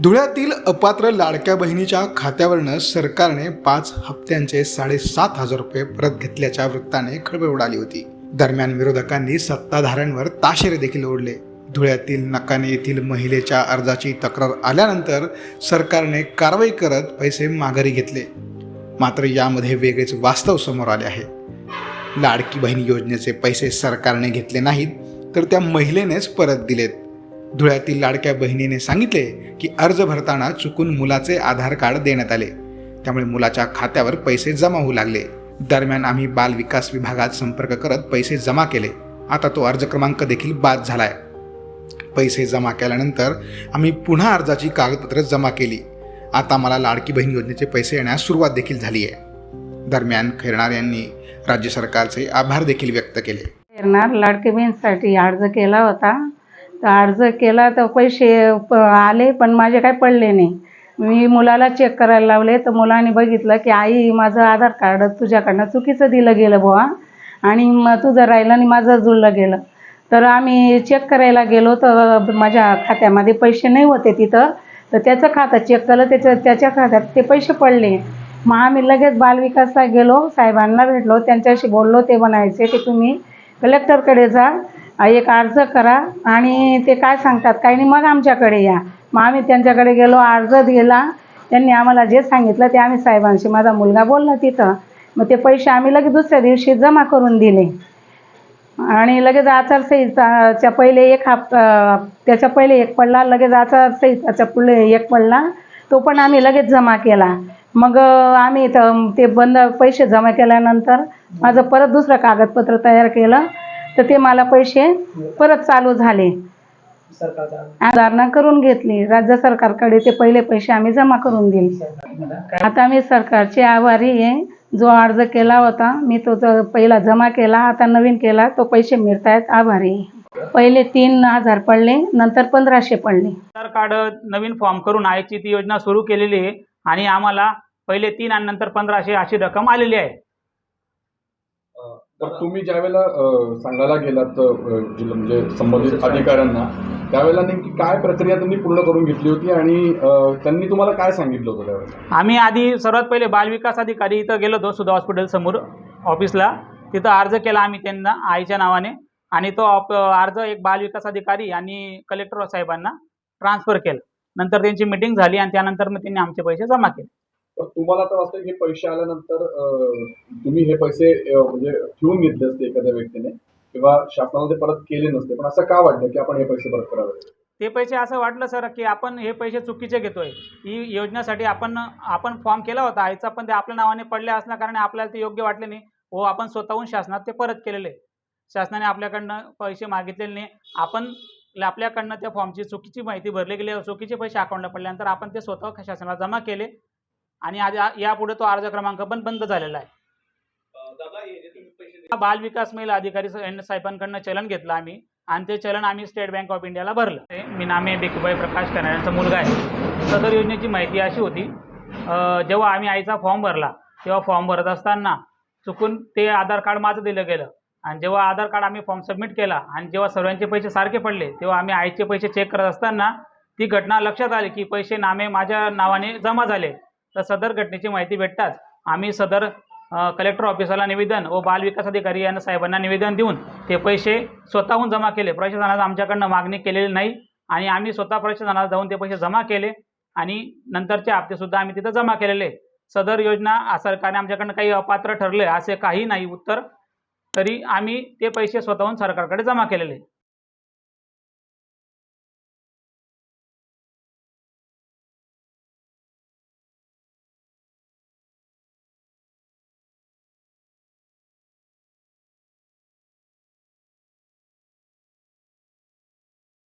धुळ्यातील अपात्र लाडक्या बहिणीच्या खात्यावरनं सरकारने 5 हप्त्यांचे 7,500 रुपये परत घेतल्याच्या वृत्ताने खळबळ उडाली होती। दरम्यान विरोधकांनी सत्ताधाऱ्यांवर ताशेरे देखील ओढले। धुळ्यातील नकाने येथील महिलेच्या अर्जाची तक्रार आल्यानंतर सरकारने कारवाई करत पैसे माघारी घेतले। मात्र यामध्ये वेगळेच वास्तव समोर आले आहे। लाडकी बहीण योजनेचे पैसे सरकारने घेतले नाहीत, तर त्या महिलेनेच परत दिलेत। धुळ्यातील लाडक्या बहिणीने सांगितले की अर्ज भरताना चुकून मुलाचे आधार कार्ड देण्यात आले, त्यामुळे मुलाच्या खात्यावर पैसे जमा होऊ लागले। दरम्यान आम्ही बाल विकास विभागात संपर्क करत पैसे जमा केले। आता तो अर्ज क्रमांक देखील बाद झालाय। पैसे जमा केल्यानंतर आम्ही पुन्हा अर्जाची कागदपत्रे जमा केली। आता मला लाडकी बहीण योजनेचे पैसे येण्यास सुरुवात देखील झाली आहे। दरम्यान खैरनार यांनी राज्य सरकारचे आभार देखील व्यक्त केले। खैरनार लाडकी बहीणसाठी अर्ज केला होता, तर अर्ज केला तर पैसे आले, पण माझे काही पडले नाही। मी मुलाला चेक करायला लावले, तर मुलाने बघितलं की आई माझं आधार कार्ड तुझ्याकडनं चुकीचं दिलं गेलं बुवा, आणि मग तुझं राहिलं आणि माझं जुळलं गेलं। तर आम्ही चेक करायला गेलो, तर माझ्या खात्यामध्ये पैसे नाही होते तिथं। तर त्याचं खातं चेक केलं, त्याच्या खात्यात ते पैसे पडले। मग आम्ही लगेच बालविकासला गेलो, साहेबांना भेटलो, त्यांच्याशी बोललो। ते म्हणायचे की तुम्ही कलेक्टरकडे जा, एक अर्ज करा, आणि ते काय सांगतात काही नाही, मग आमच्याकडे या। मग आम्ही त्यांच्याकडे गेलो, अर्ज दिला। त्यांनी आम्हाला जे सांगितलं ते आम्ही साहेबांशी, माझा मुलगा बोलला तिथं। मग ते पैसे आम्ही लगेच दुसऱ्या दिवशी जमा करून दिले। आणि लगेच आचारसंहिताच्या पहिले एक हप्ता, त्याच्या पहिले एक पडला, लगेच आचारसंहिताच्या पुढे एक पडला, तो पण आम्ही लगेच जमा केला। मग आम्ही ते बंद पैसे जमा केल्यानंतर माझं परत दुसरं कागदपत्र तयार केलं, तर ते मला पैसे परत चालू झाले। सुधारणा करून घेतली राज्य सरकारकडे, ते पहिले पैसे आम्ही जमा करून दिले। आता मी सरकारचे आभारी आहे। जो अर्ज केला होता मी तो पहिला जमा केला, आता नवीन केला, तो पैसे मिळतायत, आभारी आहे। पहिले 3,000 पडले, नंतर 1,500 पडले। आधार कार्ड नवीन फॉर्म करून आयची ती योजना सुरू केलेली आहे, आणि आम्हाला पहिले 3 आणि नंतर 1,500 अशी रक्कम आलेली आहे। तर तुम्ही ज्यावेळेला सांगायला गेलात म्हणजे संबंधित अधिकाऱ्यांना, त्यावेळेला नेमकी काय प्रक्रिया तुम्ही पूर्ण करून घेतली होती, आणि त्यांनी तुम्हाला काय सांगितलं होतं त्यावेळेला? आम्ही आधी सर्वात पहिले बालविकास अधिकारी इथं गेलो होतो, सुधा हॉस्पिटल समोर ऑफिसला। तिथं अर्ज केला आम्ही त्यांना आईच्या नावाने, आणि तो अर्ज एक बालविकास अधिकारी आणि कलेक्टर साहेबांना ट्रान्सफर केला। नंतर त्यांची मीटिंग झाली, आणि त्यानंतर मग त्यांनी आमचे पैसे जमा केले। तर तुम्हाला तर वाटतं की पैसे आल्यानंतर तुम्ही हे पैसे म्हणजे ठेवून घेतले असते एखाद्या व्यक्तीने, किंवा शासनाला ते परत केले नसते, पण असं का वाटलं की आपण हे पैसे परत करावे? ते पैसे असं वाटलं सर की आपण हे पैसे चुकीचे घेतोय। ही योजनेसाठी आपण फॉर्म केला होता आईचा, पण ते आपल्या नावाने पडले असल्याकारणे आपल्याला ते योग्य वाटले नाही, व आपण स्वतःहून शासनात ते परत केलेले। शासनाने आपल्याकडनं पैसे मागितलेले नाही, आपण आपल्याकडनं त्या फॉर्मची चुकीची माहिती भरली गेली, चुकीचे पैसे अकाउंटला पडल्यानंतर आपण ते स्वतः शासनाला जमा केले, आणि आज यापुढे तो अर्ज क्रमांक पण बंद झालेला आहे। बाल विकास महिला अधिकारी साहेबांकडनं चलन घेतलं आम्ही, आणि ते चलन आम्ही स्टेट बँक ऑफ इंडियाला भरलं। मी नामे भिकूबाई प्रकाश खैरनार मुलगा आहे। सदर योजनेची माहिती अशी होती, जेव्हा आम्ही आईचा फॉर्म भरला, तेव्हा फॉर्म भरत असताना चुकून ते आधार कार्ड माझं दिलं गेलं, आणि जेव्हा आधार कार्ड आम्ही फॉर्म सबमिट केला, आणि जेव्हा सर्वांचे पैसे सारखे पडले, तेव्हा आम्ही आईचे पैसे चेक करत असताना ती घटना लक्षात आली की पैसे नामे माझ्या नावाने जमा झाले। तर सदर घटनेची माहिती भेटताच आम्ही सदर कलेक्टर ऑफिसला निवेदन व बाल विकास अधिकारी यांना साहेबांना निवेदन देऊन ते पैसे स्वतःहून जमा केले। प्रशासनाला आमच्याकडनं मागणी केलेली नाही, आणि आम्ही स्वतः प्रशासनाला जाऊन ते पैसे जमा केले, आणि नंतरचे हप्तेसुद्धा आम्ही तिथं जमा केलेले। सदर योजना सरकारने आमच्याकडनं काही अपात्र ठरले असे काही नाही उत्तर, तरी आम्ही ते पैसे स्वतःहून सरकारकडे जमा केलेले।